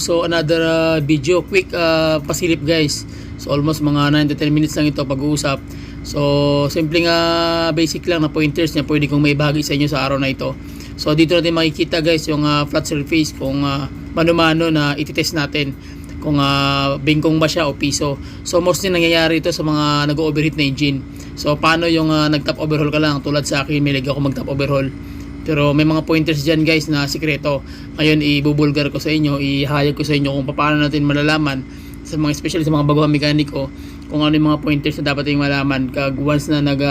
So another video, quick pasilip guys. So almost mga 9 to 10 minutes lang ito pag-uusap. So simpleng basic lang na pointers na pwede kong maibahagi sa inyo sa araw na ito. So dito natin makikita guys yung flat surface kung mano-mano na ititest natin kung bingkong ba siya o piso. So mostly nangyayari ito sa mga nag-overheat na engine. So paano yung nag-top overhaul ka lang, tulad sa akin may leg ako mag-top overhaul. Pero may mga pointers dyan guys na sikreto. Ngayon ibubulgar ko sa inyo, ihayag ko sa inyo kung paano natin malalaman sa mga, especially sa mga baguhang mekaniko, kung ano yung mga pointers na dapat yung malaman kag once na nag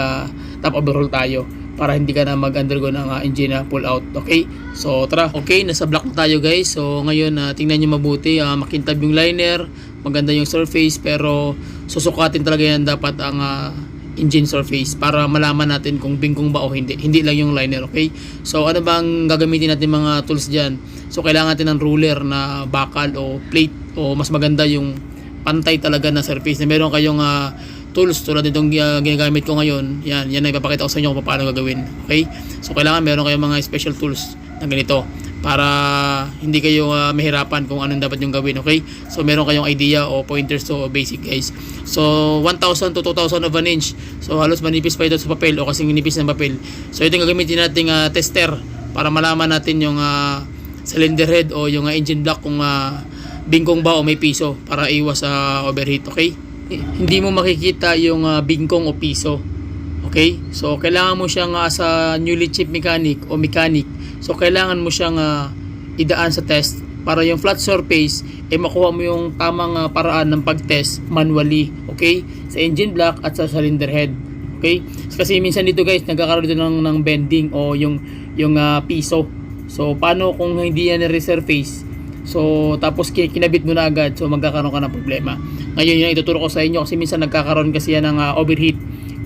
top overhaul tayo, para hindi ka na mag-undergo ng engine pull out. Okay? So tara, okay, nasa block na tayo guys. So ngayon tingnan nyo mabuti, makintab yung liner, maganda yung surface, pero susukatin talaga yan dapat ang engine surface para malaman natin kung bingkong ba o hindi lang yung liner. Okay, so ano bang gagamitin natin mga tools dyan? So kailangan natin ng ruler na bakal o plate, o mas maganda yung pantay talaga na surface na meron kayong tools tulad itong ginagamit ko ngayon. Yan na ipapakita ko sa inyo kung paano gagawin. Okay, so kailangan meron kayong mga special tools na ganito para hindi kayo mahirapan kung anong dapat yung gawin. Okay, so meron kayong idea o pointers to basic guys. So 1,000 to 2,000 of an inch, so halos manipis pa ito sa papel o kasing nipis ng papel. So ito yung gagamitin nating tester para malaman natin yung cylinder head o yung engine block kung bingkong ba o may piso, para iwas sa overheat. Okay, hindi mo makikita yung bingkong o piso. Okay, so kailangan mo siyang as a newly chip mechanic o mechanic, so kailangan mo siyang idaan sa test para yung flat surface makuha mo yung tamang paraan ng pag-test manually. Okay, sa engine block at sa cylinder head. Okay, kasi minsan dito guys nagkakaroon dito ng bending o yung piso. So paano kung hindi yan resurface, so tapos kinabit mo na agad, so magkakaroon ka ng problema. Ngayon yung ituturo ko sa inyo, kasi minsan nagkakaroon kasi yan ng overheat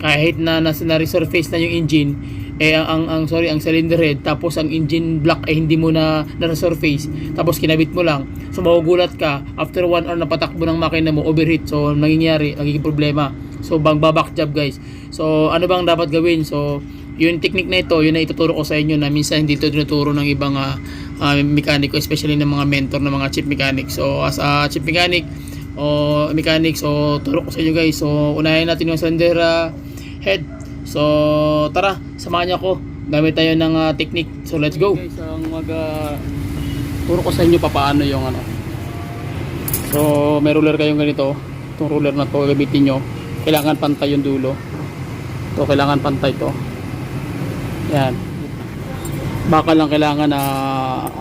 kahit na resurface na yung engine, ang cylinder head, tapos ang engine block hindi mo na resurface, tapos kinabit mo lang. So magugulat ka after 1 hour na patakbo ng makina mo, overheat. So nagiging problema. So back job guys. So ano bang dapat gawin? So yung technique na ito, yun na ituturo ko sa inyo na minsan hindi ito tinuturo ng ibang mekaniko, especially ng mga mentor ng mga chief mechanic. So as a chief mechanic o mechanic, so turo ko sa inyo guys. So unahin natin yung cylinder head. So tara, samahan niyo ako, gamit tayo ng technique. So let's go guys. Ang turo ko sa inyo paano yung so may ruler kayong ganito. Itong ruler na to gamitin nyo, kailangan pantay yung dulo. To kailangan pantay to. Yan, baka lang kailangan na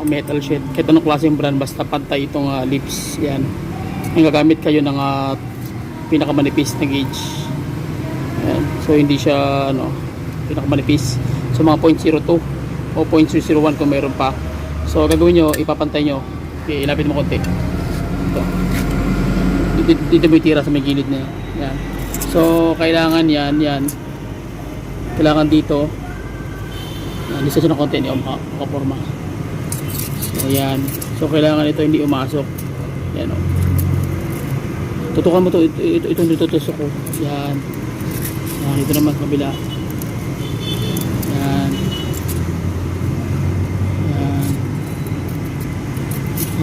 metal sheet, kahit anong klaseng brand, basta pantay itong lips. Yan, yung gagamit kayo ng pinakamanipis na gauge. Yan. So hindi siya pinakamanipis, so mga 0.02 o 0.001 kung meron pa. So gagawin nyo, ipapantay nyo. Okay, ilapit mo konti dito may tira sa may gilid na yan. So kailangan yan kailangan dito lisa siya ng konti, hindi makaporma. So yan, so kailangan ito hindi umasok. Yan o, tutukan mo to, itong tutusok ko. Yan, ito naman kabila.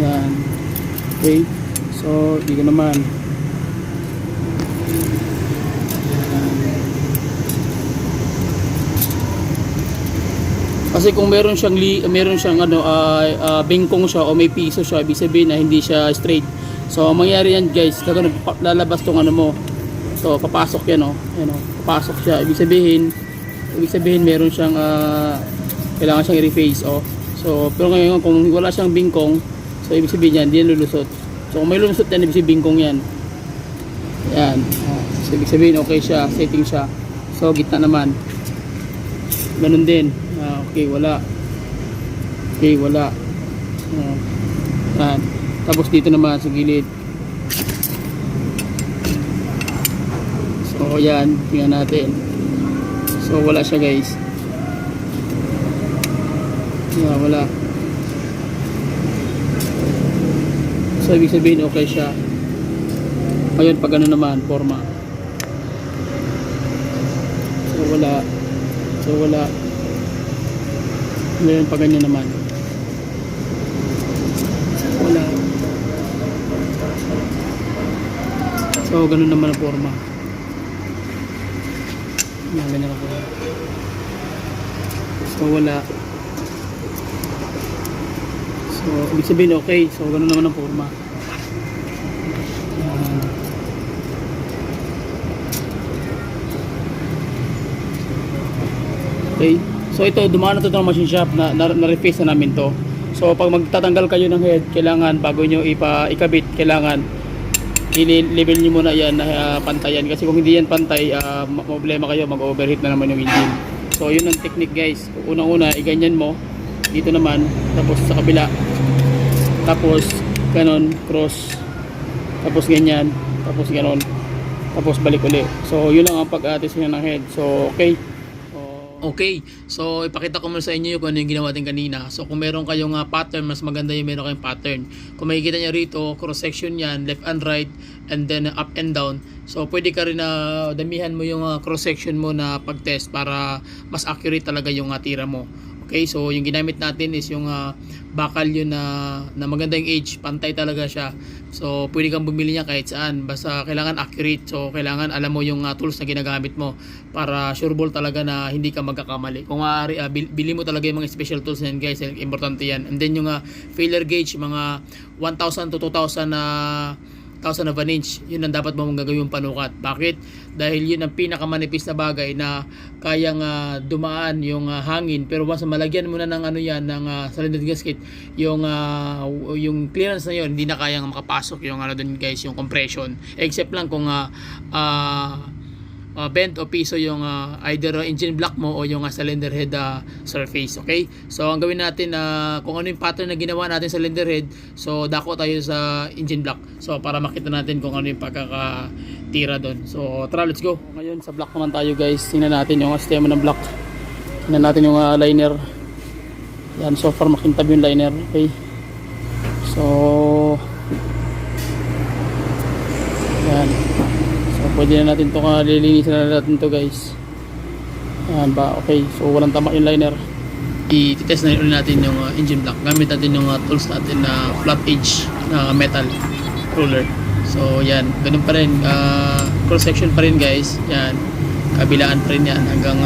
Yan. Okay, so dito naman. Kasi kung meron siyang bingkong siya o may piso siya, ibig sabihin na hindi siya straight. So ang mangyayari yan guys, kaya lalabas tong mo. So papasok yan papasok siya. Ibig sabihin meron siyang kailangan siyang i-reface So pero ngayon kung wala siyang bingkong, so ibig sabihin yan, hindi yan lulusot. So kung may lulusot yan, ibig sabihin bingkong yan. Yan. So ibig sabihin okay siya, setting siya. So gitna naman, ganun din. Okay, wala. Yan. Tapos dito naman sa gilid. So yan, tingnan natin. So wala siya guys. Wala. So ibig sabihin okay siya. Ngayon pag ano naman, forma. So wala. Ngayon pag ganyan naman, wala. So ganun naman ang forma. Yan, ganyan ako. So wala. So ibig sabihin okay. So ganun naman ang forma. Okay. So ito, dumaan na ito ng machine shop na reface na namin to. So pag magtatanggal kayo ng head, kailangan bago nyo ikabit, kailangan i-level nyo muna yan na pantayan. Kasi kung hindi yan pantay, problema kayo, mag-overheat na naman yung engine. So yun ang technique guys. Unang-una, iganyan mo. Dito naman, tapos sa kabila. Tapos ganon, cross. Tapos ganyan. Tapos ganon. Tapos balik uli. So yun lang ang pag-atis ng head. So okay. Okay, so ipakita ko muna sa inyo kung ano yung ginawa natin kanina. So kung meron kayong pattern, mas maganda yung meron kayong pattern. Kung makikita nyo rito, cross section yan, left and right, and then up and down. So pwede ka rin na damihan mo yung cross section mo na pag-test para mas accurate talaga yung tira mo. Okay, so yung ginamit natin is yung bakal yun na maganda yung age, pantay talaga siya. So pwede kang bumili niya kahit saan, basta kailangan accurate. So kailangan alam mo yung tools na ginagamit mo para sureball talaga na hindi ka magkakamali. Kung maaari, bili mo talaga yung mga special tools na yan guys, importante yan. And then yung failure gauge, mga 1,000 to 2,000 1,000 of an inch, yun ang dapat mong gagawin panukat. Bakit? Dahil yun ang pinakamanipis na bagay na kayang dumaan yung hangin, pero once malagyan mo na ng ng cylinder gasket, yung clearance na yun, hindi na kayang makapasok yung dun guys, yung compression. Except lang kung bent o piso yung either engine block mo o yung cylinder head surface. Okay, so ang gawin natin kung ano yung pattern na ginawa natin sa cylinder head, so dako tayo sa engine block, so para makita natin kung ano yung pagkakatira doon. So tara, let's go. Ngayon sa block naman tayo guys, tingnan natin yung sistema ng block, tingnan natin yung liner. Yan, so far makintab yung liner. Okay, so yan, pwede na natin ito lilinisin na natin ito guys. Ayan ba, okay, so walang tama yung liner. I-test na ulit natin yung engine block. Gamit natin yung tools natin na flat edge na metal ruler. So yan, ganun pa rin, cross section pa rin guys. Yan, kabilaan pa rin yan hanggang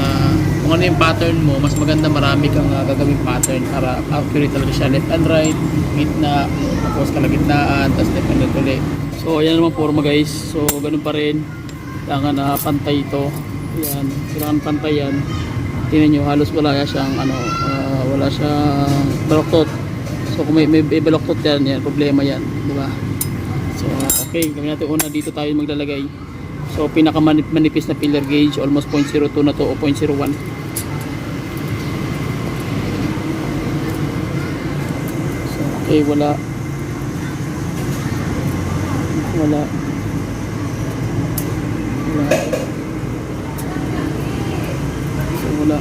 kung ano yung pattern mo, mas maganda marami kang gagawing pattern para accurate talaga siya. Left and right, gitna, tapos kalagitnaan, tapos left and right ulit. So ayan naman forma guys. So ganun pa rin, kailangan pantay ito. Yan, kailangan pantay yan. Tingnan nyo, halos wala siyang wala siyang baloktot. So kung may baloktot yan, problema yan, di ba? So okay, gawin natin una, dito tayo maglalagay. So pinakamanipis na filler gauge, almost 0.02 na to o 0.01. So okay, wala. Wala. So wala.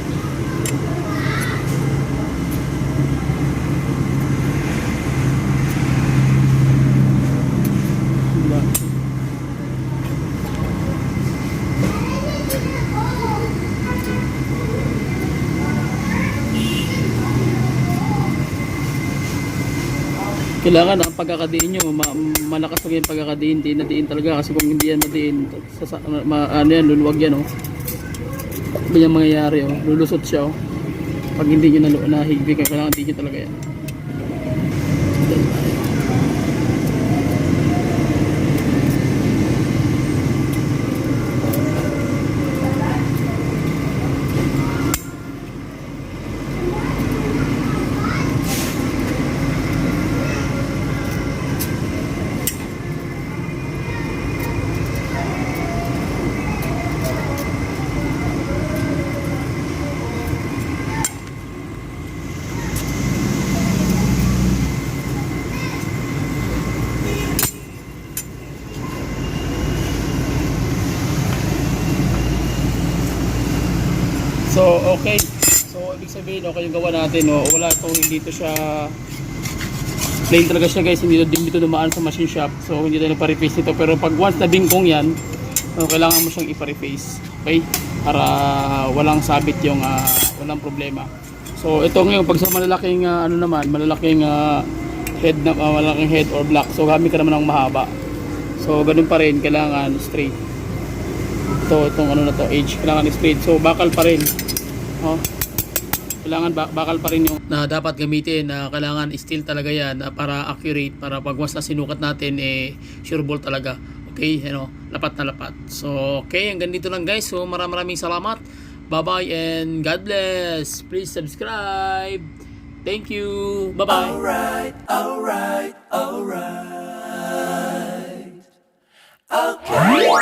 Kailangan ang pagkakadiin nyo, malakas lang yung pagkakadiin, diin na diin talaga, kasi kung hindi yan madiin, luluwag yan ano yan mangyayari, lulusot siya pag hindi nyo nahigpit, kailangan diin talaga yan. So okay, so ibig sabihin okay yung gawa natin, wala ito, hindi ito siya plain talaga siya guys, hindi dito dumaan sa machine shop, so hindi tayo nagpa-reface nito. Pero pag once na bingkong yan, kailangan mo siyang ipa-reface, okay, para walang sabit yung walang problema. So ito ngayon, pag sa malalaking malaking head na malaking head or block, so gamit ka naman ng mahaba. So ganun pa rin, kailangan straight. Itong ano na to, edge, kailangan straight. So bakal pa rin. Oh. Kailangan bakal pa rin yung na dapat gamitin, na kailangan steel talaga yan, para accurate, para pag once na sinukat natin sure ball talaga. Okay, lapat na lapat. So okay, hanggang dito lang guys. So maraming salamat. Bye bye and God bless. Please subscribe. Thank you. Bye bye. Okay.